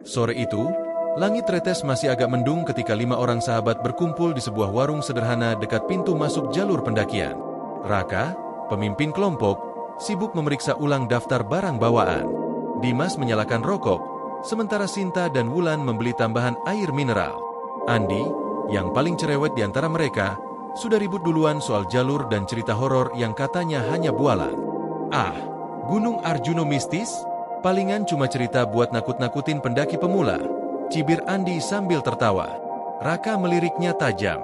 Sore itu, langit Tretes masih agak mendung ketika 5 orang sahabat berkumpul di sebuah warung sederhana dekat pintu masuk jalur pendakian. Raka, pemimpin kelompok, sibuk memeriksa ulang daftar barang bawaan. Dimas menyalakan rokok, sementara Sinta dan Wulan membeli tambahan air mineral. Andi, yang paling cerewet di antara mereka, sudah ribut duluan soal jalur dan cerita horor yang katanya hanya bualan. Ah, Gunung Arjuno mistis? Palingan cuma cerita buat nakut-nakutin pendaki pemula, cibir Andi sambil tertawa. Raka meliriknya tajam.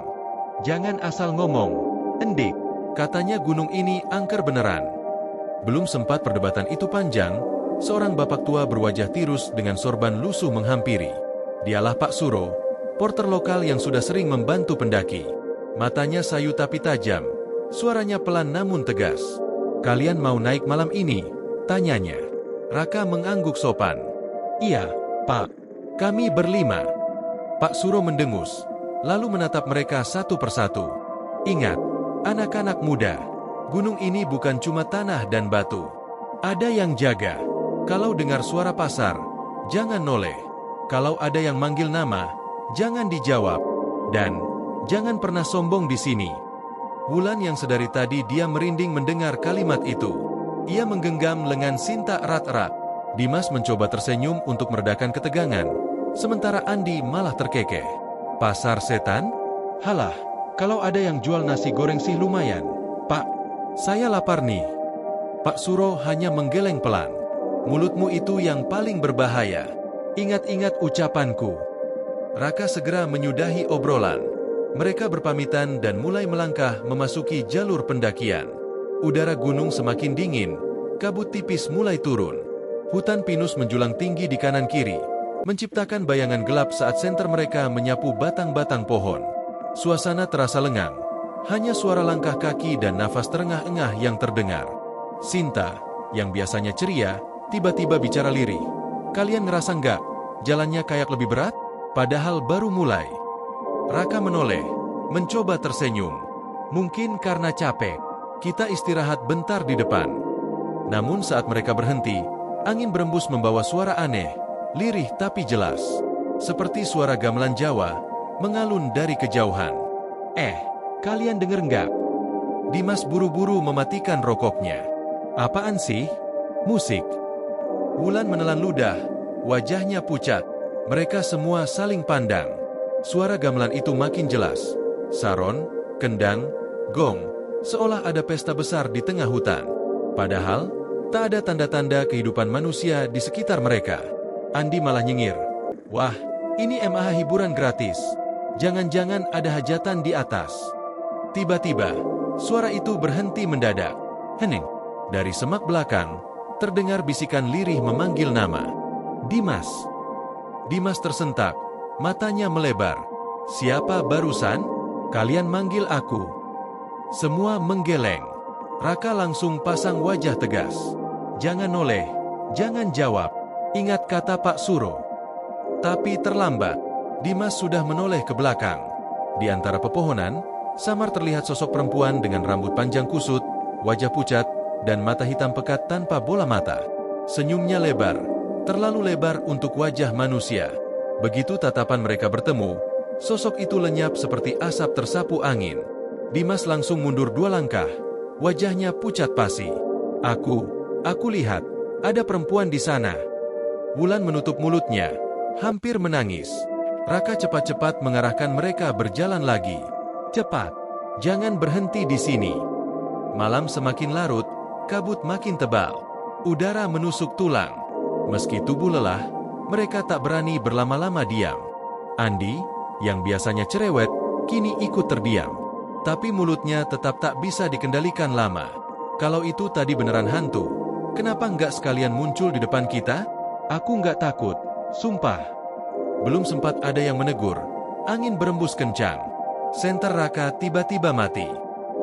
Jangan asal ngomong, Endik, katanya gunung ini angker beneran. Belum sempat perdebatan itu panjang, seorang bapak tua berwajah tirus dengan sorban lusuh menghampiri. Dialah Pak Suro, porter lokal yang sudah sering membantu pendaki. Matanya sayu tapi tajam, suaranya pelan namun tegas. Kalian mau naik malam ini? Tanyanya. Raka mengangguk sopan. Iya, Pak. Kami berlima. Pak Suro mendengus, lalu menatap mereka satu persatu. Ingat, anak-anak muda, gunung ini bukan cuma tanah dan batu. Ada yang jaga. Kalau dengar suara pasar, jangan noleh. Kalau ada yang manggil nama, jangan dijawab. Dan jangan pernah sombong di sini. Wulan yang sedari tadi dia merinding mendengar kalimat itu. Ia menggenggam lengan Sinta erat-erat. Dimas mencoba tersenyum untuk meredakan ketegangan, sementara Andi malah terkekeh. Pasar setan? Halah, kalau ada yang jual nasi goreng sih lumayan. Pak, saya lapar nih. Pak Suro hanya menggeleng pelan. Mulutmu itu yang paling berbahaya. Ingat-ingat ucapanku. Raka segera menyudahi obrolan. Mereka berpamitan dan mulai melangkah memasuki jalur pendakian. Udara gunung semakin dingin, kabut tipis mulai turun. Hutan pinus menjulang tinggi di kanan kiri, menciptakan bayangan gelap saat senter mereka menyapu batang-batang pohon. Suasana terasa lengang, hanya suara langkah kaki dan nafas terengah-engah yang terdengar. Sinta, yang biasanya ceria, tiba-tiba bicara lirih. Kalian ngerasa nggak, jalannya kayak lebih berat? Padahal baru mulai. Raka menoleh, mencoba tersenyum. Mungkin karena capek. Kita istirahat bentar di depan. Namun saat mereka berhenti, angin berembus membawa suara aneh, lirih tapi jelas. Seperti suara gamelan Jawa, mengalun dari kejauhan. Kalian denger nggak? Dimas buru-buru mematikan rokoknya. Apaan sih? Musik. Wulan menelan ludah, wajahnya pucat. Mereka semua saling pandang. Suara gamelan itu makin jelas. Saron, kendang, gong. Seolah ada pesta besar di tengah hutan. Padahal, tak ada tanda-tanda kehidupan manusia di sekitar mereka. Andi malah nyengir. Wah, ini MAH hiburan gratis. Jangan-jangan ada hajatan di atas. Tiba-tiba, suara itu berhenti mendadak. Hening. Dari semak belakang, terdengar bisikan lirih memanggil nama. Dimas. Dimas tersentak, matanya melebar. Siapa barusan? Kalian manggil aku. Semua menggeleng. Raka langsung pasang wajah tegas. Jangan noleh, jangan jawab. Ingat kata Pak Suro. Tapi terlambat. Dimas sudah menoleh ke belakang. Di antara pepohonan, samar terlihat sosok perempuan dengan rambut panjang kusut, wajah pucat, dan mata hitam pekat tanpa bola mata. Senyumnya lebar, terlalu lebar untuk wajah manusia. Begitu tatapan mereka bertemu, sosok itu lenyap seperti asap tersapu angin. Dimas langsung mundur 2 langkah, wajahnya pucat pasi. Aku lihat, ada perempuan di sana. Wulan menutup mulutnya, hampir menangis. Raka cepat-cepat mengarahkan mereka berjalan lagi. Cepat, jangan berhenti di sini. Malam semakin larut, kabut makin tebal. Udara menusuk tulang. Meski tubuh lelah, mereka tak berani berlama-lama diam. Andi, yang biasanya cerewet, kini ikut terdiam. Tapi mulutnya tetap tak bisa dikendalikan lama. Kalau itu tadi beneran hantu, kenapa nggak sekalian muncul di depan kita? Aku nggak takut, sumpah. Belum sempat ada yang menegur, angin berembus kencang. Senter Raka tiba-tiba mati.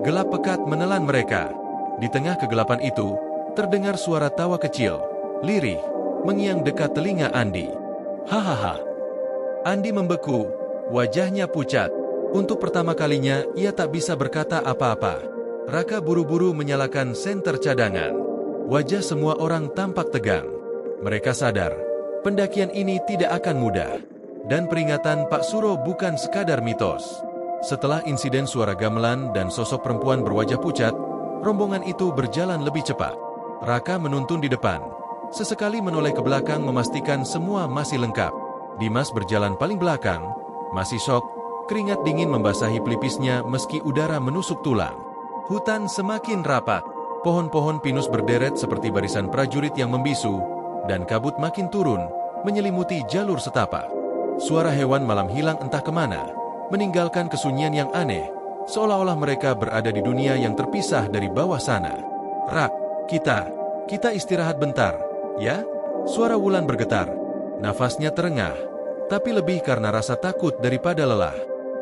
Gelap pekat menelan mereka. Di tengah kegelapan itu, terdengar suara tawa kecil, lirih, mengiang dekat telinga Andi. Hahaha. Andi membeku, wajahnya pucat. Untuk pertama kalinya, ia tak bisa berkata apa-apa. Raka buru-buru menyalakan senter cadangan. Wajah semua orang tampak tegang. Mereka sadar, pendakian ini tidak akan mudah. Dan peringatan Pak Suro bukan sekadar mitos. Setelah insiden suara gamelan dan sosok perempuan berwajah pucat, rombongan itu berjalan lebih cepat. Raka menuntun di depan. Sesekali menoleh ke belakang memastikan semua masih lengkap. Dimas berjalan paling belakang, masih syok, keringat dingin membasahi pelipisnya meski udara menusuk tulang. Hutan semakin rapat. Pohon-pohon pinus berderet seperti barisan prajurit yang membisu, dan kabut makin turun, menyelimuti jalur setapak. Suara hewan malam hilang entah kemana, meninggalkan kesunyian yang aneh, seolah-olah mereka berada di dunia yang terpisah dari bawah sana. Rak, kita istirahat bentar, ya? Suara Wulan bergetar. Nafasnya terengah, tapi lebih karena rasa takut daripada lelah.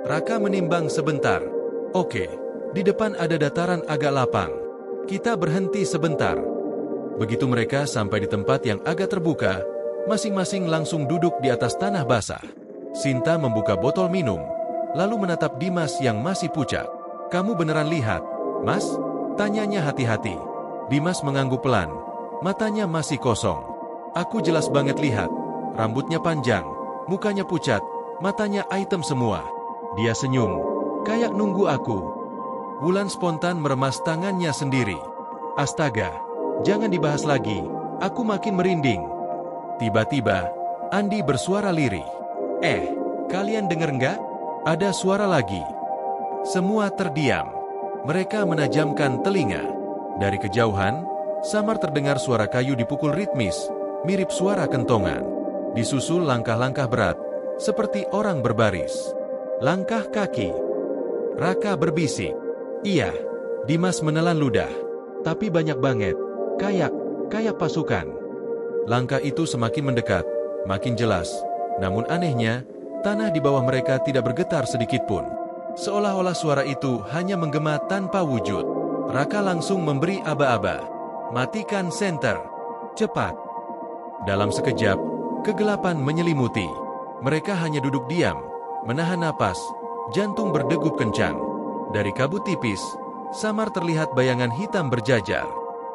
Raka menimbang sebentar. Oke, di depan ada dataran agak lapang. Kita berhenti sebentar. Begitu mereka sampai di tempat yang agak terbuka, masing-masing langsung duduk di atas tanah basah. Sinta membuka botol minum, lalu menatap Dimas yang masih pucat. Kamu beneran lihat, Mas? Tanyanya hati-hati. Dimas mengangguk pelan, matanya masih kosong. Aku jelas banget lihat. Rambutnya panjang, mukanya pucat, matanya item semua. Dia senyum, kayak nunggu aku. Wulan spontan meremas tangannya sendiri. Astaga, jangan dibahas lagi, aku makin merinding. Tiba-tiba, Andi bersuara lirih. Kalian denger nggak? Ada suara lagi. Semua terdiam. Mereka menajamkan telinga. Dari kejauhan, samar terdengar suara kayu dipukul ritmis, mirip suara kentongan. Disusul langkah-langkah berat, seperti orang berbaris. Langkah kaki. Raka berbisik. Iya, Dimas menelan ludah. Tapi banyak banget, kayak pasukan. Langkah itu semakin mendekat, makin jelas. Namun anehnya, tanah di bawah mereka tidak bergetar sedikitpun. Seolah-olah suara itu hanya menggema tanpa wujud. Raka langsung memberi aba-aba. Matikan senter. Cepat. Dalam sekejap, kegelapan menyelimuti. Mereka hanya duduk diam, menahan napas, jantung berdegup kencang. Dari kabut tipis, samar terlihat bayangan hitam berjajar.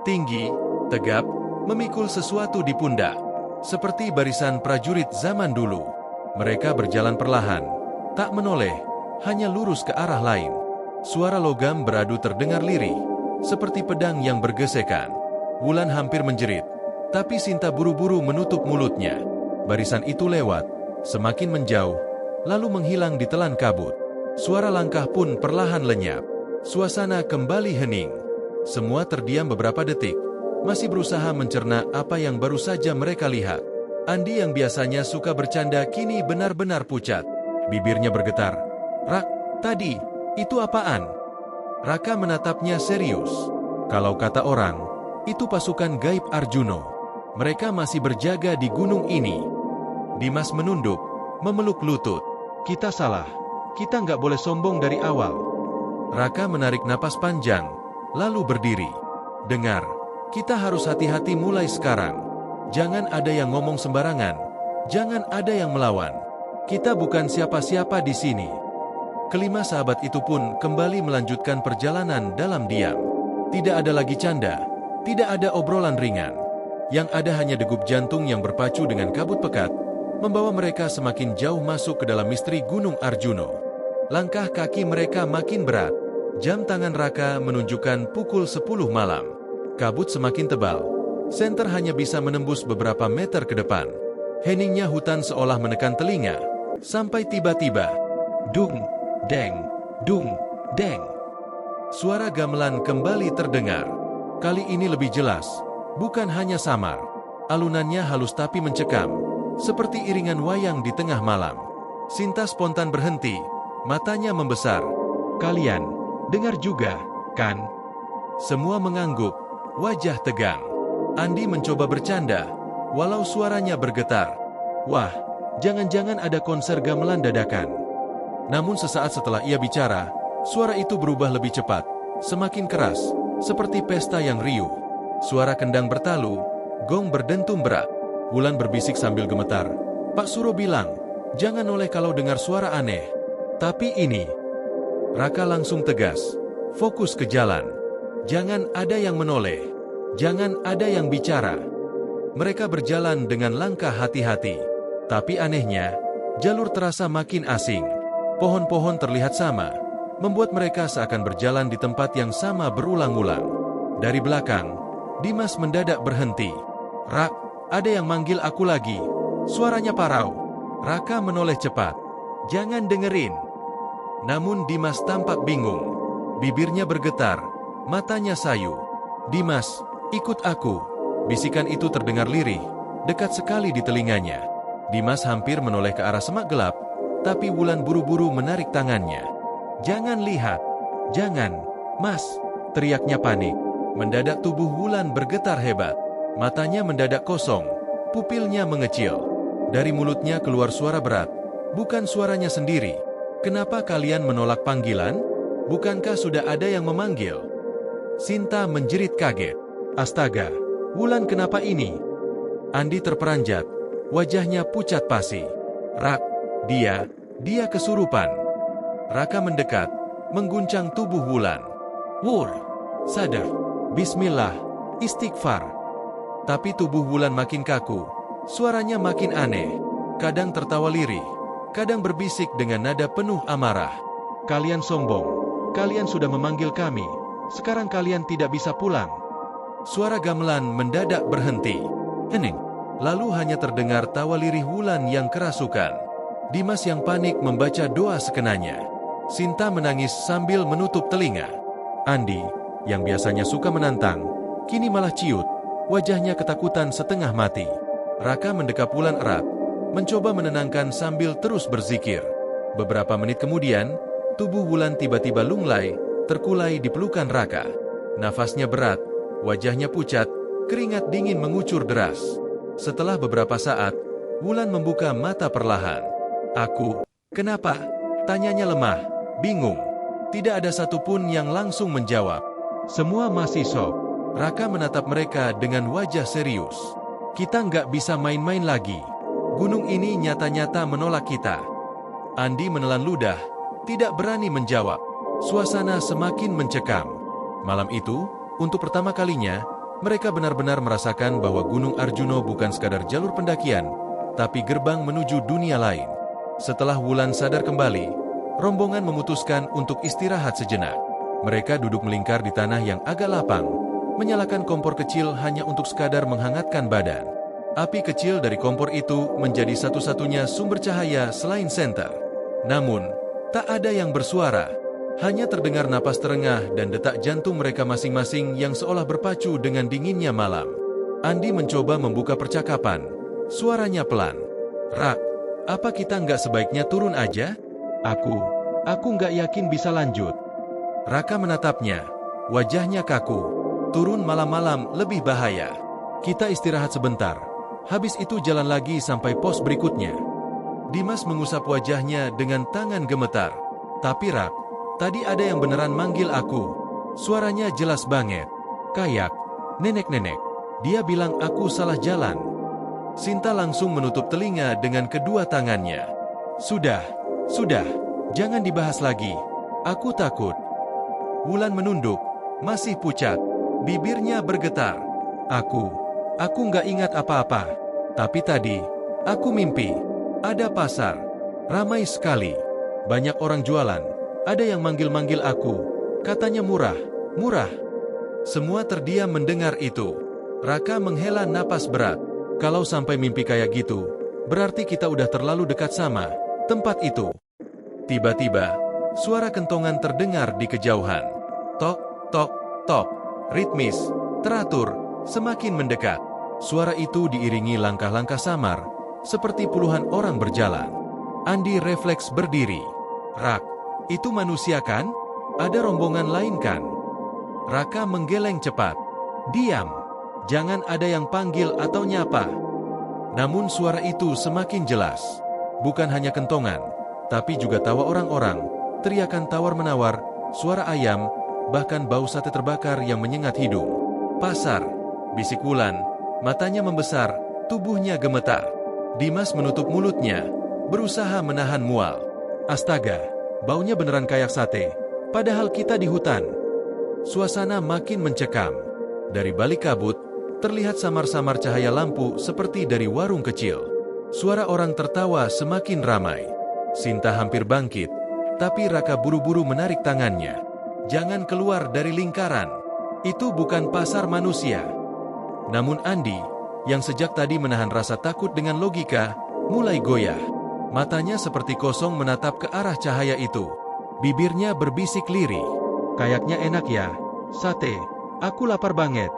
Tinggi, tegap, memikul sesuatu di pundak, seperti barisan prajurit zaman dulu. Mereka berjalan perlahan, tak menoleh, hanya lurus ke arah lain. Suara logam beradu terdengar lirih, seperti pedang yang bergesekan. Wulan hampir menjerit, tapi Sinta buru-buru menutup mulutnya. Barisan itu lewat, semakin menjauh, lalu menghilang di telan kabut. Suara langkah pun perlahan lenyap. Suasana kembali hening. Semua terdiam beberapa detik, masih berusaha mencerna apa yang baru saja mereka lihat. Andi yang biasanya suka bercanda kini benar-benar pucat. Bibirnya bergetar. Rak, tadi, itu apaan? Raka menatapnya serius. Kalau kata orang, itu pasukan gaib Arjuno. Mereka masih berjaga di gunung ini. Dimas menunduk, memeluk lutut. Kita salah. Kita nggak boleh sombong dari awal. Raka menarik napas panjang, lalu berdiri. Dengar. Kita harus hati-hati mulai sekarang. Jangan ada yang ngomong sembarangan. Jangan ada yang melawan. Kita bukan siapa-siapa di sini. Kelima sahabat itu pun kembali melanjutkan perjalanan dalam diam. Tidak ada lagi canda. Tidak ada obrolan ringan. Yang ada hanya degup jantung yang berpacu dengan kabut pekat, membawa mereka semakin jauh masuk ke dalam misteri Gunung Arjuno. Langkah kaki mereka makin berat. Jam tangan Raka menunjukkan pukul 10 malam. Kabut semakin tebal. Senter hanya bisa menembus beberapa meter ke depan. Heningnya hutan seolah menekan telinga. Sampai tiba-tiba, dung, deng, dung, deng. Suara gamelan kembali terdengar. Kali ini lebih jelas, bukan hanya samar. Alunannya halus tapi mencekam, seperti iringan wayang di tengah malam. Sinta spontan berhenti, matanya membesar. Kalian, dengar juga, kan? Semua mengangguk. Wajah tegang. Andi mencoba bercanda, walau suaranya bergetar. Wah, jangan-jangan ada konser gamelan dadakan. Namun sesaat setelah ia bicara, suara itu berubah lebih cepat, semakin keras, seperti pesta yang riuh. Suara kendang bertalu, gong berdentum berat. Wulan berbisik sambil gemetar. Pak Suro bilang, jangan noleh kalau dengar suara aneh. Tapi ini. Raka langsung tegas, fokus ke jalan. Jangan ada yang menoleh. Jangan ada yang bicara. Mereka berjalan dengan langkah hati-hati. Tapi anehnya, jalur terasa makin asing. Pohon-pohon terlihat sama, membuat mereka seakan berjalan di tempat yang sama berulang-ulang. Dari belakang, Dimas mendadak berhenti. "Rak, ada yang manggil aku lagi." Suaranya parau. Raka menoleh cepat. "Jangan dengerin." Namun Dimas tampak bingung. Bibirnya bergetar, matanya sayu. "Dimas, ikut aku." Bisikan itu terdengar lirih, dekat sekali di telinganya. Dimas hampir menoleh ke arah semak gelap, tapi Wulan buru-buru menarik tangannya. "Jangan lihat." "Jangan, Mas!" teriaknya panik. Mendadak tubuh Wulan bergetar hebat. Matanya mendadak kosong, pupilnya mengecil. Dari mulutnya keluar suara berat, bukan suaranya sendiri. "Kenapa kalian menolak panggilan? Bukankah sudah ada yang memanggil?" Sinta menjerit kaget. "Astaga, Wulan kenapa ini?" Andi terperanjat, wajahnya pucat pasi. "Rak, dia kesurupan." Raka mendekat, mengguncang tubuh Wulan. "Wur, sadar, bismillah, istighfar." Tapi tubuh Wulan makin kaku, suaranya makin aneh. Kadang tertawa lirih, kadang berbisik dengan nada penuh amarah. "Kalian sombong, kalian sudah memanggil kami, sekarang kalian tidak bisa pulang." Suara gamelan mendadak berhenti. Hening. Lalu hanya terdengar tawa lirih Wulan yang kerasukan. Dimas yang panik membaca doa sekenanya. Sinta menangis sambil menutup telinga. Andi, yang biasanya suka menantang, kini malah ciut, wajahnya ketakutan setengah mati. Raka mendekap Wulan erat, mencoba menenangkan sambil terus berzikir. Beberapa menit kemudian, tubuh Wulan tiba-tiba lunglai, terkulai di pelukan Raka. Nafasnya berat, wajahnya pucat, keringat dingin mengucur deras. Setelah beberapa saat, Wulan membuka mata perlahan. "Aku, kenapa?" tanyanya lemah, bingung. Tidak ada satupun yang langsung menjawab. Semua masih shock. Raka menatap mereka dengan wajah serius. "Kita nggak bisa main-main lagi. Gunung ini nyata-nyata menolak kita." Andi menelan ludah, tidak berani menjawab. Suasana semakin mencekam. Malam itu, untuk pertama kalinya, mereka benar-benar merasakan bahwa Gunung Arjuno bukan sekadar jalur pendakian, tapi gerbang menuju dunia lain. Setelah Wulan sadar kembali, rombongan memutuskan untuk istirahat sejenak. Mereka duduk melingkar di tanah yang agak lapang, menyalakan kompor kecil hanya untuk sekadar menghangatkan badan. Api kecil dari kompor itu menjadi satu-satunya sumber cahaya selain senter. Namun, tak ada yang bersuara. Hanya terdengar napas terengah dan detak jantung mereka masing-masing yang seolah berpacu dengan dinginnya malam. Andi mencoba membuka percakapan. Suaranya pelan. "Rak, apa kita nggak sebaiknya turun aja? Aku nggak yakin bisa lanjut." Raka menatapnya. Wajahnya kaku. "Turun malam-malam lebih bahaya. Kita istirahat sebentar. Habis itu jalan lagi sampai pos berikutnya." Dimas mengusap wajahnya dengan tangan gemetar. "Tapi Rak, tadi ada yang beneran manggil aku." Suaranya jelas banget. Kayak nenek-nenek. "Dia bilang aku salah jalan." Sinta langsung menutup telinga dengan kedua tangannya. Sudah, jangan dibahas lagi. Aku takut." Wulan menunduk, masih pucat. Bibirnya bergetar. Aku nggak ingat apa-apa. Tapi tadi, aku mimpi. Ada pasar. Ramai sekali. Banyak orang jualan. Ada yang manggil-manggil aku. Katanya murah. Semua terdiam mendengar itu. Raka menghela napas berat. Kalau sampai mimpi kayak gitu, berarti kita udah terlalu dekat sama tempat itu. Tiba-tiba, suara kentongan terdengar di kejauhan. Tok, tok, tok. Ritmis, teratur, semakin mendekat. Suara itu diiringi langkah-langkah samar, seperti puluhan orang berjalan. Andi refleks berdiri. "Rak, itu manusia kan? Ada rombongan lain kan?" Raka menggeleng cepat. "Diam. Jangan ada yang panggil atau nyapa." Namun suara itu semakin jelas. Bukan hanya kentongan, tapi juga tawa orang-orang, teriakan tawar-menawar, suara ayam, bahkan bau sate terbakar yang menyengat hidung. "Pasar," bisik Wulan, matanya membesar, tubuhnya gemetar. Dimas menutup mulutnya, berusaha menahan mual. "Astaga, baunya beneran kayak sate, padahal kita di hutan." Suasana makin mencekam. Dari balik kabut, Terlihat samar-samar cahaya lampu seperti dari warung kecil. Suara orang tertawa semakin ramai. Sinta hampir bangkit, tapi Raka buru-buru menarik tangannya. Jangan keluar dari lingkaran. Itu bukan pasar manusia. Namun Andi, yang sejak tadi menahan rasa takut dengan logika, mulai goyah. Matanya seperti kosong menatap ke arah cahaya itu. Bibirnya berbisik lirih. Kayaknya enak ya, sate. Aku lapar banget.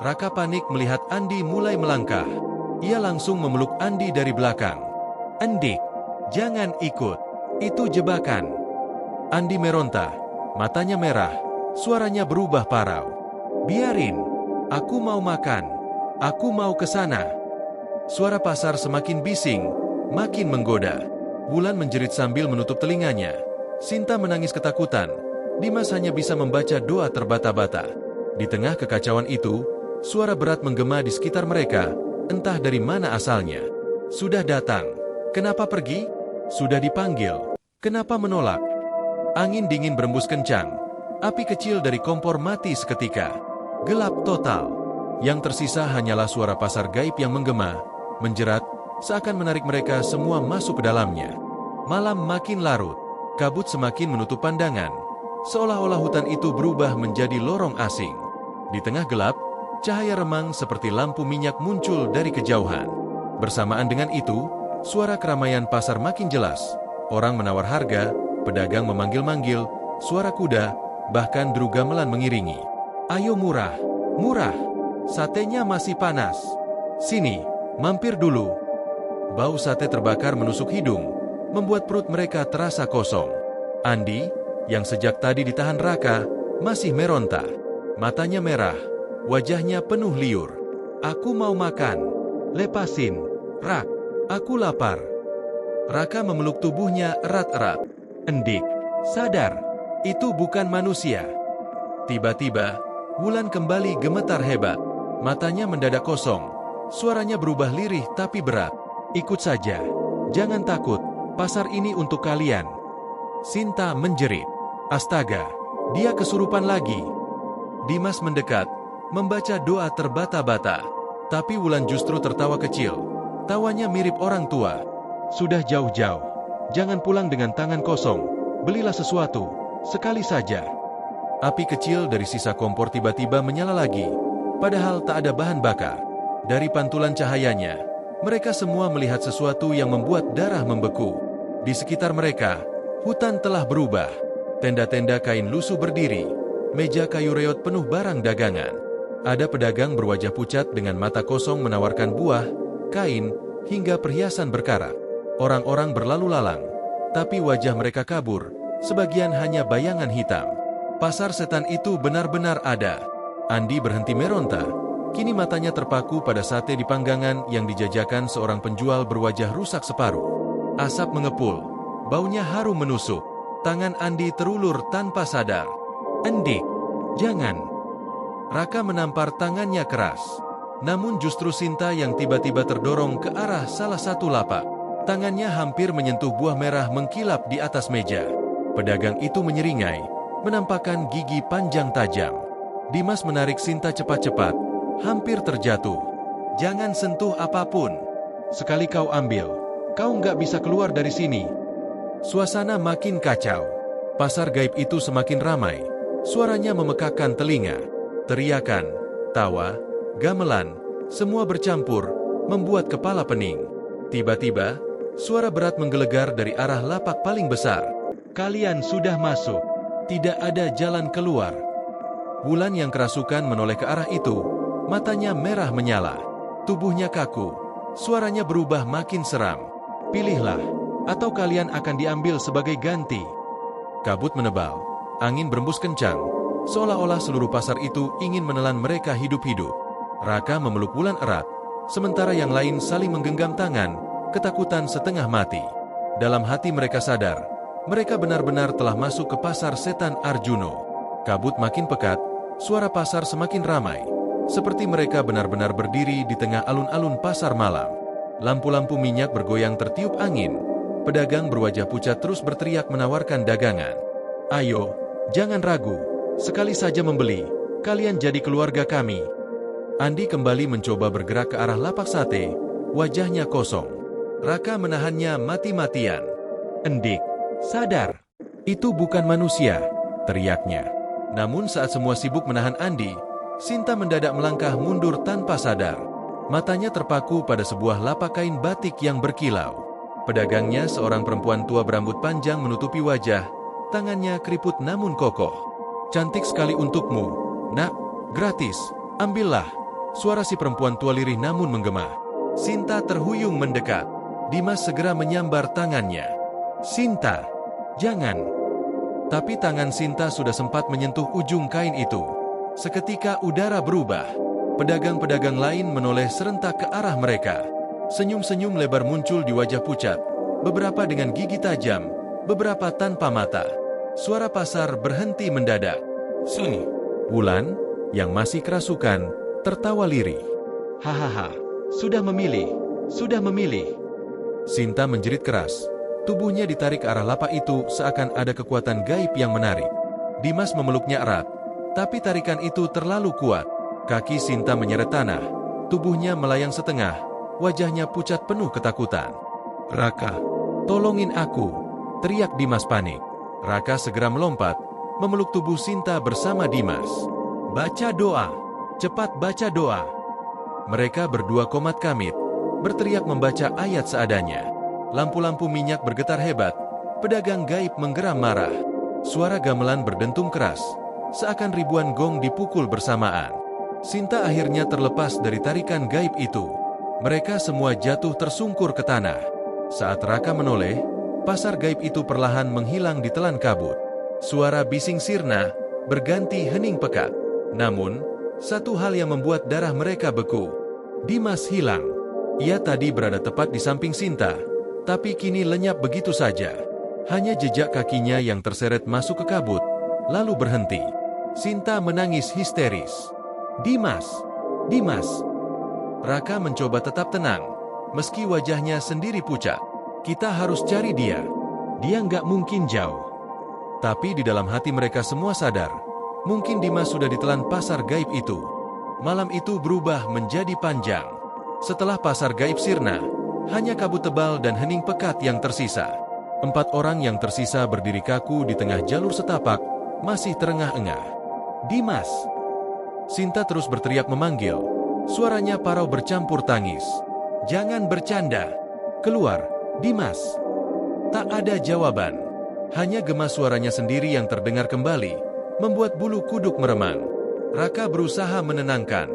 Raka panik melihat Andi mulai melangkah. Ia langsung memeluk Andi dari belakang. "Andik, jangan ikut. Itu jebakan." Andi meronta, matanya merah, suaranya berubah parau. "Biarin, aku mau makan. Aku mau ke sana." Suara pasar semakin bising, makin menggoda. Wulan menjerit sambil menutup telinganya. Sinta menangis ketakutan. Dimas hanya bisa membaca doa terbata-bata. Di tengah kekacauan itu, suara berat menggema di sekitar mereka, entah dari mana asalnya. "Sudah datang. Kenapa pergi? Sudah dipanggil. Kenapa menolak?" Angin dingin berembus kencang. Api kecil dari kompor mati seketika. Gelap total. Yang tersisa hanyalah suara pasar gaib yang menggema, menjerat, seakan menarik mereka semua masuk ke dalamnya. Malam makin larut. Kabut semakin menutup pandangan. Seolah-olah hutan itu berubah menjadi lorong asing. Di tengah gelap, cahaya remang seperti lampu minyak muncul dari kejauhan. Bersamaan dengan itu, suara keramaian pasar makin jelas. Orang menawar harga, pedagang memanggil-manggil, suara kuda, bahkan deru gamelan mengiringi. "Ayo murah, murah. Satenya masih panas. Sini, mampir dulu." Bau sate terbakar menusuk hidung, membuat perut mereka terasa kosong. Andi, yang sejak tadi ditahan Raka, masih meronta. Matanya merah, wajahnya penuh liur. "Aku mau makan. Lepasin, Rak. Aku lapar." Raka memeluk tubuhnya erat-erat. "Endik, sadar. Itu bukan manusia." Tiba-tiba, Wulan kembali gemetar hebat. Matanya mendadak kosong. Suaranya berubah lirih tapi berat. "Ikut saja. Jangan takut. Pasar ini untuk kalian." Sinta menjerit. "Astaga, dia kesurupan lagi." Dimas mendekat, membaca doa terbata-bata. Tapi Wulan justru tertawa kecil. Tawanya mirip orang tua. "Sudah jauh-jauh. Jangan pulang dengan tangan kosong. Belilah sesuatu, sekali saja." Api kecil dari sisa kompor tiba-tiba menyala lagi, padahal tak ada bahan bakar. Dari pantulan cahayanya, mereka semua melihat sesuatu yang membuat darah membeku. Di sekitar mereka, hutan telah berubah. Tenda-tenda kain lusuh berdiri, meja kayu reot penuh barang dagangan. Ada pedagang berwajah pucat dengan mata kosong menawarkan buah, kain, hingga perhiasan berkarat. Orang-orang berlalu lalang, tapi wajah mereka kabur, sebagian hanya bayangan hitam. Pasar setan itu benar-benar ada. Andi berhenti meronta. Kini matanya terpaku pada sate di panggangan yang dijajakan seorang penjual berwajah rusak separuh. Asap mengepul, baunya harum menusuk. Tangan Andi terulur tanpa sadar. "Endik, jangan." Raka menampar tangannya keras. Namun justru Sinta yang tiba-tiba terdorong ke arah salah satu lapak. Tangannya hampir menyentuh buah merah mengkilap di atas meja. Pedagang itu menyeringai, menampakkan gigi panjang tajam. Dimas menarik Sinta cepat-cepat, hampir terjatuh. "Jangan sentuh apapun. Sekali kau ambil, kau nggak bisa keluar dari sini." Suasana makin kacau. Pasar gaib itu semakin ramai. Suaranya memekakkan telinga. Teriakan, tawa, gamelan, semua bercampur, membuat kepala pening. Tiba-tiba, suara berat menggelegar dari arah lapak paling besar. "Kalian sudah masuk. Tidak ada jalan keluar." Wulan yang kerasukan menoleh ke arah itu, matanya merah menyala. Tubuhnya kaku, suaranya berubah makin seram. "Pilihlah, atau kalian akan diambil sebagai ganti." Kabut menebal, angin berembus kencang, seolah-olah seluruh pasar itu ingin menelan mereka hidup-hidup. Raka memeluk Wulan erat, sementara yang lain saling menggenggam tangan, ketakutan setengah mati. Dalam hati mereka sadar, mereka benar-benar telah masuk ke pasar setan Arjuno. Kabut makin pekat, suara pasar semakin ramai, seperti mereka benar-benar berdiri di tengah alun-alun pasar malam. Lampu-lampu minyak bergoyang tertiup angin. Pedagang berwajah pucat terus berteriak menawarkan dagangan. "Ayo, jangan ragu. Sekali saja membeli, kalian jadi keluarga kami." Andi kembali mencoba bergerak ke arah lapak sate, wajahnya kosong. Raka menahannya mati-matian. "Endik, sadar. Itu bukan manusia," teriaknya. Namun saat semua sibuk menahan Andi, Sinta mendadak melangkah mundur tanpa sadar. Matanya terpaku pada sebuah lapak kain batik yang berkilau. Pedagangnya, seorang perempuan tua berambut panjang menutupi wajah, tangannya keriput namun kokoh. "Cantik sekali untukmu, nak, gratis, ambillah." Suara si perempuan tua lirih namun menggema. Sinta terhuyung mendekat. Dimas segera menyambar tangannya. "Sinta, jangan." Tapi tangan Sinta sudah sempat menyentuh ujung kain itu. Seketika udara berubah. Pedagang-pedagang lain menoleh serentak ke arah mereka. Senyum-senyum lebar muncul di wajah pucat. Beberapa dengan gigi tajam, beberapa tanpa mata. Suara pasar berhenti mendadak. "Sini." Wulan, yang masih kerasukan, tertawa lirih. "Hahaha, sudah memilih, sudah memilih." Sinta menjerit keras. Tubuhnya ditarik ke arah lapak itu seakan ada kekuatan gaib yang menarik. Dimas memeluknya erat, tapi tarikan itu terlalu kuat. Kaki Sinta menyeret tanah, tubuhnya melayang setengah, wajahnya pucat penuh ketakutan. "Raka, tolongin aku," teriak Dimas panik. Raka segera melompat, memeluk tubuh Sinta bersama Dimas. "Baca doa. Cepat baca doa." Mereka berdua komat kamit, berteriak membaca ayat seadanya. Lampu-lampu minyak bergetar hebat, pedagang gaib menggeram marah. Suara gamelan berdentum keras, seakan ribuan gong dipukul bersamaan. Sinta akhirnya terlepas dari tarikan gaib itu. Mereka semua jatuh tersungkur ke tanah. Saat Raka menoleh, pasar gaib itu perlahan menghilang di telan kabut. Suara bising sirna berganti hening pekat. Namun, satu hal yang membuat darah mereka beku. Dimas hilang. Ia tadi berada tepat di samping Sinta, tapi kini lenyap begitu saja. Hanya jejak kakinya yang terseret masuk ke kabut, lalu berhenti. Sinta menangis histeris. "Dimas! Dimas!" Raka mencoba tetap tenang, meski wajahnya sendiri pucat. "Kita harus cari dia. Dia nggak mungkin jauh." Tapi di dalam hati mereka semua sadar, mungkin Dimas sudah ditelan pasar gaib itu. Malam itu berubah menjadi panjang. Setelah pasar gaib sirna, hanya kabut tebal dan hening pekat yang tersisa. 4 orang yang tersisa berdiri kaku di tengah jalur setapak, masih terengah-engah. "Dimas!" Sinta terus berteriak memanggil. Suaranya parau bercampur tangis. "Jangan bercanda. Keluar, Dimas!" Tak ada jawaban. Hanya gema suaranya sendiri yang terdengar kembali, membuat bulu kuduk meremang. Raka berusaha menenangkan.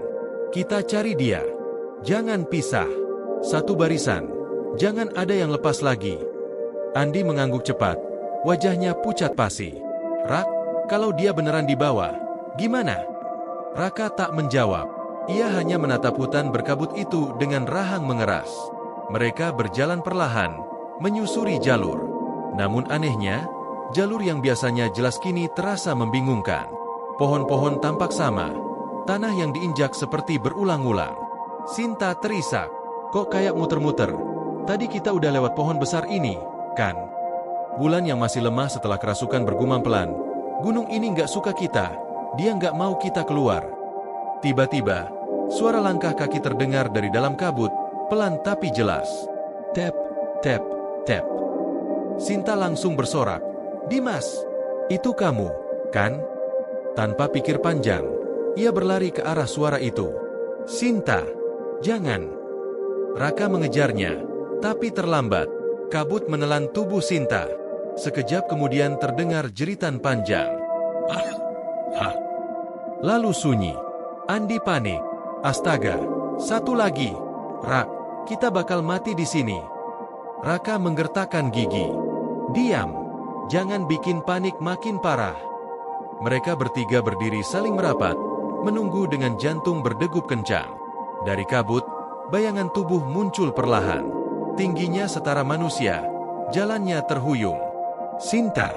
"Kita cari dia. Jangan pisah. Satu barisan. Jangan ada yang lepas lagi." Andi mengangguk cepat. Wajahnya pucat pasi. "Rak, kalau dia beneran dibawa, gimana?" Raka tak menjawab. Ia hanya menatap hutan berkabut itu dengan rahang mengeras. Mereka berjalan perlahan, menyusuri jalur. Namun anehnya, jalur yang biasanya jelas kini terasa membingungkan. Pohon-pohon tampak sama, tanah yang diinjak seperti berulang-ulang. Sinta terisak. "Kok kayak muter-muter? Tadi kita udah lewat pohon besar ini, kan?" Wulan yang masih lemah setelah kerasukan bergumam pelan. "Gunung ini nggak suka kita, dia nggak mau kita keluar." Tiba-tiba, suara langkah kaki terdengar dari dalam kabut, pelan tapi jelas. Tap, tap, tap. Sinta langsung bersorak. "Dimas, itu kamu, kan?" Tanpa pikir panjang, ia berlari ke arah suara itu. "Sinta, jangan!" Raka mengejarnya, tapi terlambat. Kabut menelan tubuh Sinta. Sekejap kemudian terdengar jeritan panjang. "Ah! Ah!" Lalu sunyi. Andi panik. "Astaga, satu lagi. Rak, kita bakal mati di sini." Raka menggertakkan gigi. "Diam, jangan bikin panik makin parah." Mereka bertiga berdiri saling merapat, menunggu dengan jantung berdegup kencang. Dari kabut, bayangan tubuh muncul perlahan. Tingginya setara manusia, jalannya terhuyung. "Sinta!"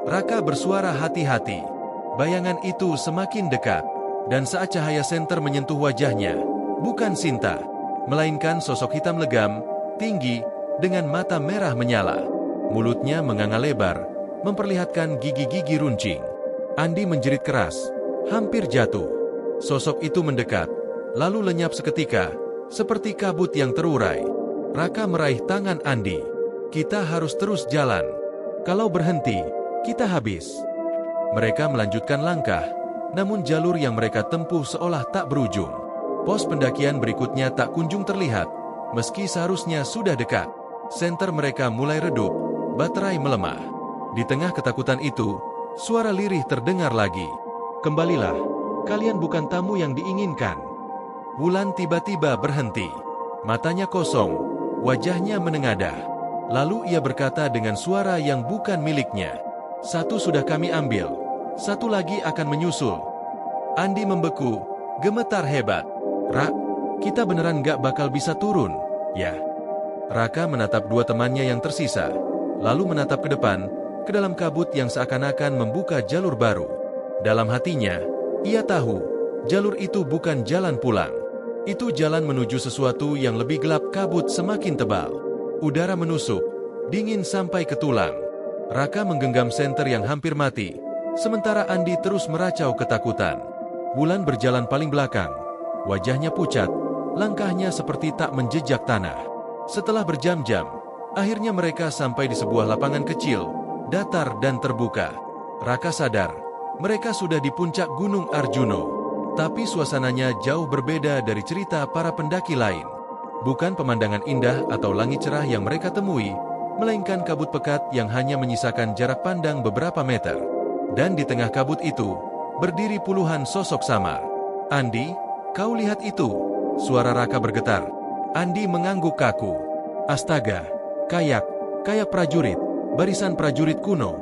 Raka bersuara hati-hati. Bayangan itu semakin dekat, dan saat cahaya senter menyentuh wajahnya, bukan Sinta, melainkan sosok hitam legam, tinggi, dengan mata merah menyala. Mulutnya menganga lebar, memperlihatkan gigi-gigi runcing. Andi menjerit keras, hampir jatuh. Sosok itu mendekat, lalu lenyap seketika, seperti kabut yang terurai. Raka meraih tangan Andi. Kita harus terus jalan. Kalau berhenti, kita habis. Mereka melanjutkan langkah, namun jalur yang mereka tempuh seolah tak berujung. Pos pendakian berikutnya tak kunjung terlihat, meski seharusnya sudah dekat. Senter mereka mulai redup, baterai melemah. Di tengah ketakutan itu, suara lirih terdengar lagi. Kembalilah, kalian bukan tamu yang diinginkan. Wulan tiba-tiba berhenti. Matanya kosong, wajahnya menengadah. Lalu ia berkata dengan suara yang bukan miliknya. Satu sudah kami ambil, satu lagi akan menyusul. Andi membeku, gemetar hebat. Rak, kita beneran gak bakal bisa turun, ya? Raka menatap dua temannya yang tersisa, lalu menatap ke depan, ke dalam kabut yang seakan-akan membuka jalur baru. Dalam hatinya, ia tahu, jalur itu bukan jalan pulang. Itu jalan menuju sesuatu yang lebih gelap. Kabut semakin tebal. Udara menusuk, dingin sampai ke tulang. Raka menggenggam senter yang hampir mati, sementara Andi terus meracau ketakutan. Wulan berjalan paling belakang. Wajahnya pucat, langkahnya seperti tak menjejak tanah. Setelah berjam-jam, akhirnya mereka sampai di sebuah lapangan kecil, datar dan terbuka. Raka sadar, mereka sudah di puncak Gunung Arjuno. Tapi suasananya jauh berbeda dari cerita para pendaki lain. Bukan pemandangan indah atau langit cerah yang mereka temui, melainkan kabut pekat yang hanya menyisakan jarak pandang beberapa meter. Dan di tengah kabut itu, berdiri puluhan sosok samar. Andi, kau lihat itu? Suara Raka bergetar. Andi mengangguk kaku. Astaga, kayak prajurit, barisan prajurit kuno.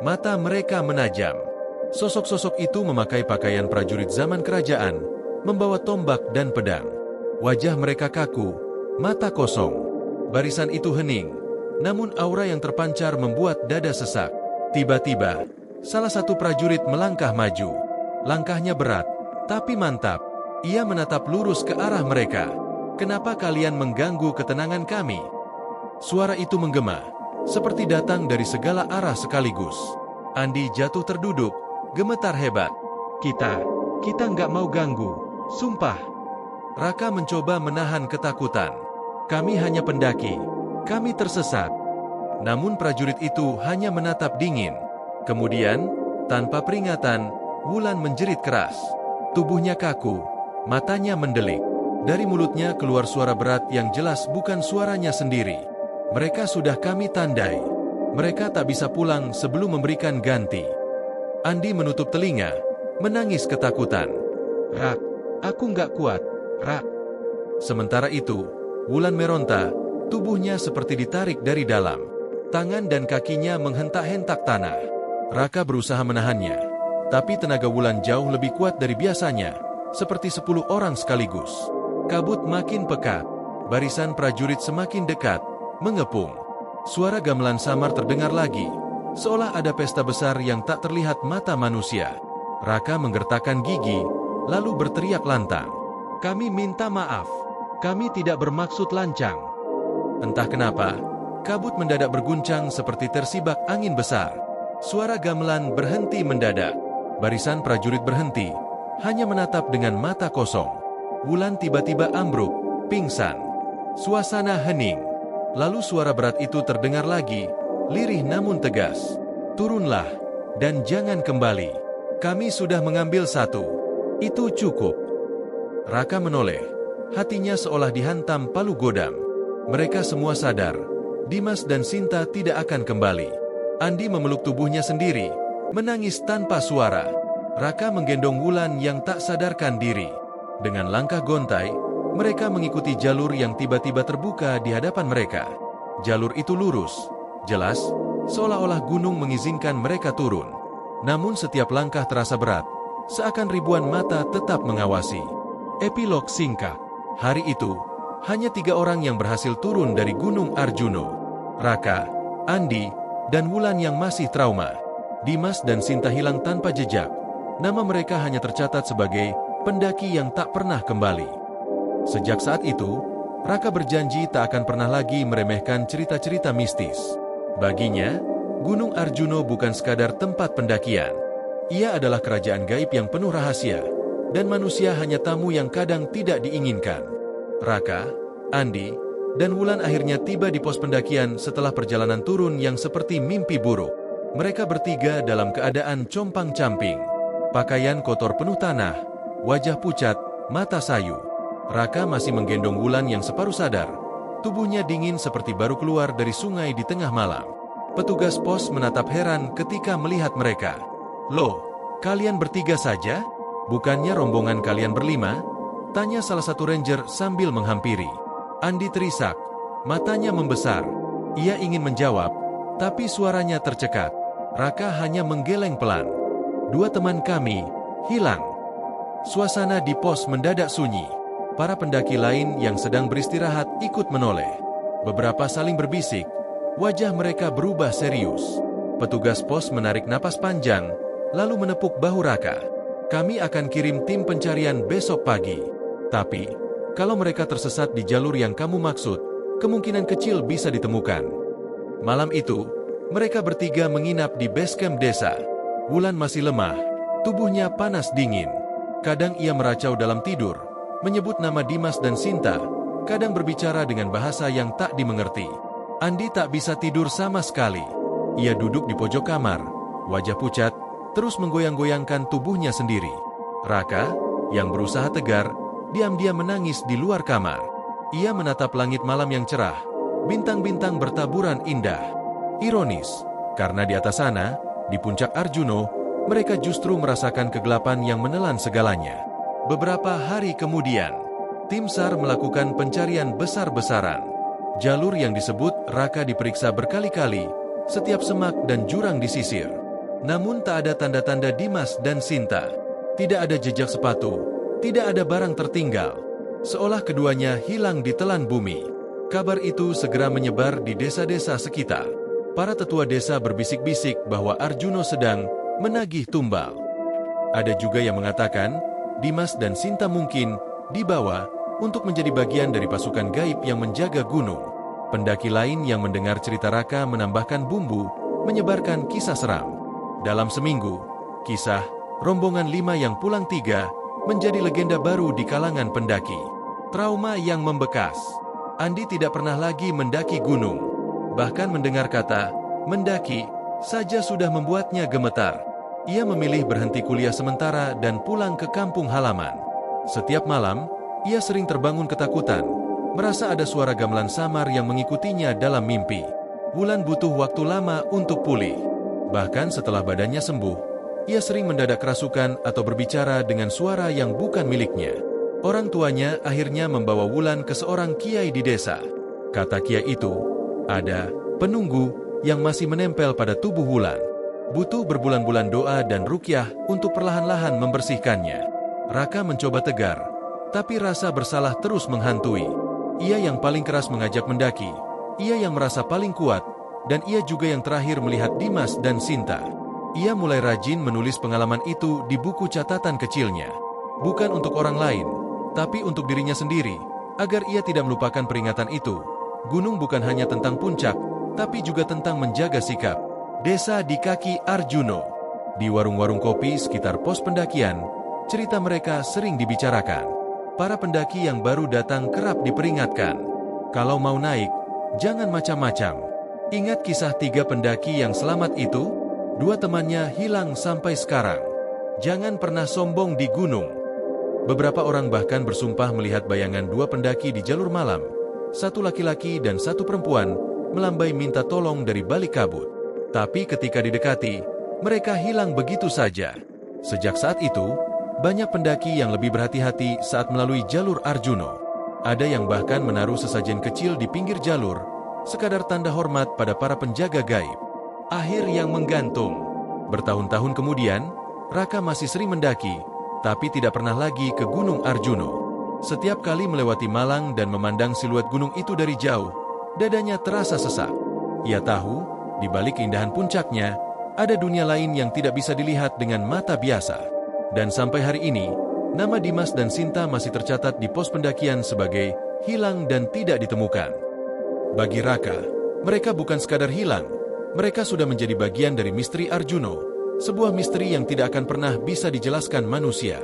Mata mereka menajam. Sosok-sosok itu memakai pakaian prajurit zaman kerajaan, membawa tombak dan pedang. Wajah mereka kaku, mata kosong. Barisan itu hening, namun aura yang terpancar membuat dada sesak. Tiba-tiba, salah satu prajurit melangkah maju. Langkahnya berat, tapi mantap. Ia menatap lurus ke arah mereka. Kenapa kalian mengganggu ketenangan kami? Suara itu menggema, seperti datang dari segala arah sekaligus. Andi jatuh terduduk, gemetar hebat. Kita nggak mau ganggu, sumpah. Raka mencoba menahan ketakutan. Kami hanya pendaki, kami tersesat. Namun prajurit itu hanya menatap dingin. Kemudian, tanpa peringatan, Wulan menjerit keras. Tubuhnya kaku, matanya mendelik. Dari mulutnya keluar suara berat yang jelas bukan suaranya sendiri. Mereka sudah kami tandai. Mereka tak bisa pulang sebelum memberikan ganti. Andi menutup telinga, menangis ketakutan. Rak, aku nggak kuat, Rak. Sementara itu, Wulan meronta, tubuhnya seperti ditarik dari dalam. Tangan dan kakinya menghentak-hentak tanah. Raka berusaha menahannya, tapi tenaga Wulan jauh lebih kuat dari biasanya, seperti 10 orang sekaligus. Kabut makin pekat, barisan prajurit semakin dekat, mengepung. Suara gamelan samar terdengar lagi, seolah ada pesta besar yang tak terlihat mata manusia. Raka menggertakkan gigi, lalu berteriak lantang. Kami minta maaf, kami tidak bermaksud lancang. Entah kenapa, kabut mendadak berguncang seperti tersibak angin besar. Suara gamelan berhenti mendadak. Barisan prajurit berhenti, hanya menatap dengan mata kosong. Wulan tiba-tiba ambruk, pingsan. Suasana hening. Lalu suara berat itu terdengar lagi, lirih namun tegas. Turunlah, dan jangan kembali. Kami sudah mengambil satu. Itu cukup. Raka menoleh, hatinya seolah dihantam palu godam. Mereka semua sadar, Dimas dan Sinta tidak akan kembali. Andi memeluk tubuhnya sendiri, menangis tanpa suara. Raka menggendong Wulan yang tak sadarkan diri. Dengan langkah gontai, mereka mengikuti jalur yang tiba-tiba terbuka di hadapan mereka. Jalur itu lurus, jelas, seolah-olah gunung mengizinkan mereka turun. Namun setiap langkah terasa berat, seakan ribuan mata tetap mengawasi. Epilog singkat. Hari itu, hanya 3 orang yang berhasil turun dari Gunung Arjuno. Raka, Andi, dan Wulan yang masih trauma. Dimas dan Sinta hilang tanpa jejak. Nama mereka hanya tercatat sebagai pendaki yang tak pernah kembali. Sejak saat itu, Raka berjanji tak akan pernah lagi meremehkan cerita-cerita mistis. Baginya, Gunung Arjuno bukan sekadar tempat pendakian. Ia adalah kerajaan gaib yang penuh rahasia, dan manusia hanya tamu yang kadang tidak diinginkan. Raka, Andi, dan Wulan akhirnya tiba di pos pendakian setelah perjalanan turun yang seperti mimpi buruk. Mereka bertiga dalam keadaan compang-camping. Pakaian kotor penuh tanah, wajah pucat, mata sayu. Raka masih menggendong Wulan yang separuh sadar. Tubuhnya dingin seperti baru keluar dari sungai di tengah malam. Petugas pos menatap heran ketika melihat mereka. "Loh, kalian bertiga saja? Bukannya rombongan kalian berlima?" Tanya salah satu ranger sambil menghampiri. Andi terisak, matanya membesar. Ia ingin menjawab, tapi suaranya tercekat. Raka hanya menggeleng pelan. "Dua teman kami hilang." Suasana di pos mendadak sunyi. Para pendaki lain yang sedang beristirahat ikut menoleh. Beberapa saling berbisik. Wajah mereka berubah serius. Petugas pos menarik napas panjang, lalu menepuk bahu Raka. "Kami akan kirim tim pencarian besok pagi. Tapi, kalau mereka tersesat di jalur yang kamu maksud, kemungkinan kecil bisa ditemukan." Malam itu, mereka bertiga menginap di base camp desa. Wulan masih lemah, tubuhnya panas dingin. Kadang ia meracau dalam tidur, menyebut nama Dimas dan Sinta, kadang berbicara dengan bahasa yang tak dimengerti. Andi tak bisa tidur sama sekali. Ia duduk di pojok kamar, wajah pucat, terus menggoyang-goyangkan tubuhnya sendiri. Raka, yang berusaha tegar, diam-diam menangis di luar kamar. Ia menatap langit malam yang cerah, bintang-bintang bertaburan indah. Ironis, karena di atas sana, di puncak Arjuno, mereka justru merasakan kegelapan yang menelan segalanya. Beberapa hari kemudian, tim SAR melakukan pencarian besar-besaran. Jalur yang disebut Raka diperiksa berkali-kali, setiap semak dan jurang disisir. Namun tak ada tanda-tanda Dimas dan Sinta. Tidak ada jejak sepatu, tidak ada barang tertinggal. Seolah keduanya hilang di telan bumi. Kabar itu segera menyebar di desa-desa sekitar. Para tetua desa berbisik-bisik bahwa Arjuno sedang menagih tumbal. Ada juga yang mengatakan, Dimas dan Sinta mungkin dibawa untuk menjadi bagian dari pasukan gaib yang menjaga gunung. Pendaki lain yang mendengar cerita Raka menambahkan bumbu, menyebarkan kisah seram. Dalam seminggu, kisah rombongan 5 yang pulang 3 menjadi legenda baru di kalangan pendaki. Trauma yang membekas. Andi tidak pernah lagi mendaki gunung. Bahkan mendengar kata mendaki saja sudah membuatnya gemetar. Ia memilih berhenti kuliah sementara dan pulang ke kampung halaman. Setiap malam, ia sering terbangun ketakutan, merasa ada suara gamelan samar yang mengikutinya dalam mimpi. Wulan butuh waktu lama untuk pulih. Bahkan setelah badannya sembuh, ia sering mendadak kerasukan atau berbicara dengan suara yang bukan miliknya. Orang tuanya akhirnya membawa Wulan ke seorang kiai di desa. Kata kiai itu, ada penunggu yang masih menempel pada tubuh Wulan. Butuh berbulan-bulan doa dan ruqyah untuk perlahan-lahan membersihkannya. Raka mencoba tegar, tapi rasa bersalah terus menghantui. Ia yang paling keras mengajak mendaki, ia yang merasa paling kuat, dan ia juga yang terakhir melihat Dimas dan Sinta. Ia mulai rajin menulis pengalaman itu di buku catatan kecilnya. Bukan untuk orang lain, tapi untuk dirinya sendiri, agar ia tidak melupakan peringatan itu. Gunung bukan hanya tentang puncak, tapi juga tentang menjaga sikap. Desa di kaki Arjuno. Di warung-warung kopi sekitar pos pendakian, cerita mereka sering dibicarakan. Para pendaki yang baru datang kerap diperingatkan. Kalau mau naik, jangan macam-macam. Ingat kisah 3 pendaki yang selamat itu? 2 temannya hilang sampai sekarang. Jangan pernah sombong di gunung. Beberapa orang bahkan bersumpah melihat bayangan 2 pendaki di jalur malam. 1 laki-laki dan 1 perempuan melambai minta tolong dari balik kabut. Tapi ketika didekati, mereka hilang begitu saja. Sejak saat itu, banyak pendaki yang lebih berhati-hati saat melalui jalur Arjuno. Ada yang bahkan menaruh sesajen kecil di pinggir jalur, sekadar tanda hormat pada para penjaga gaib. Akhir yang menggantung. Bertahun-tahun kemudian, Raka masih sering mendaki, tapi tidak pernah lagi ke Gunung Arjuno. Setiap kali melewati Malang dan memandang siluet gunung itu dari jauh, dadanya terasa sesak. Ia tahu, di balik keindahan puncaknya, ada dunia lain yang tidak bisa dilihat dengan mata biasa. Dan sampai hari ini, nama Dimas dan Sinta masih tercatat di pos pendakian sebagai hilang dan tidak ditemukan. Bagi Raka, mereka bukan sekadar hilang, mereka sudah menjadi bagian dari misteri Arjuno, sebuah misteri yang tidak akan pernah bisa dijelaskan manusia.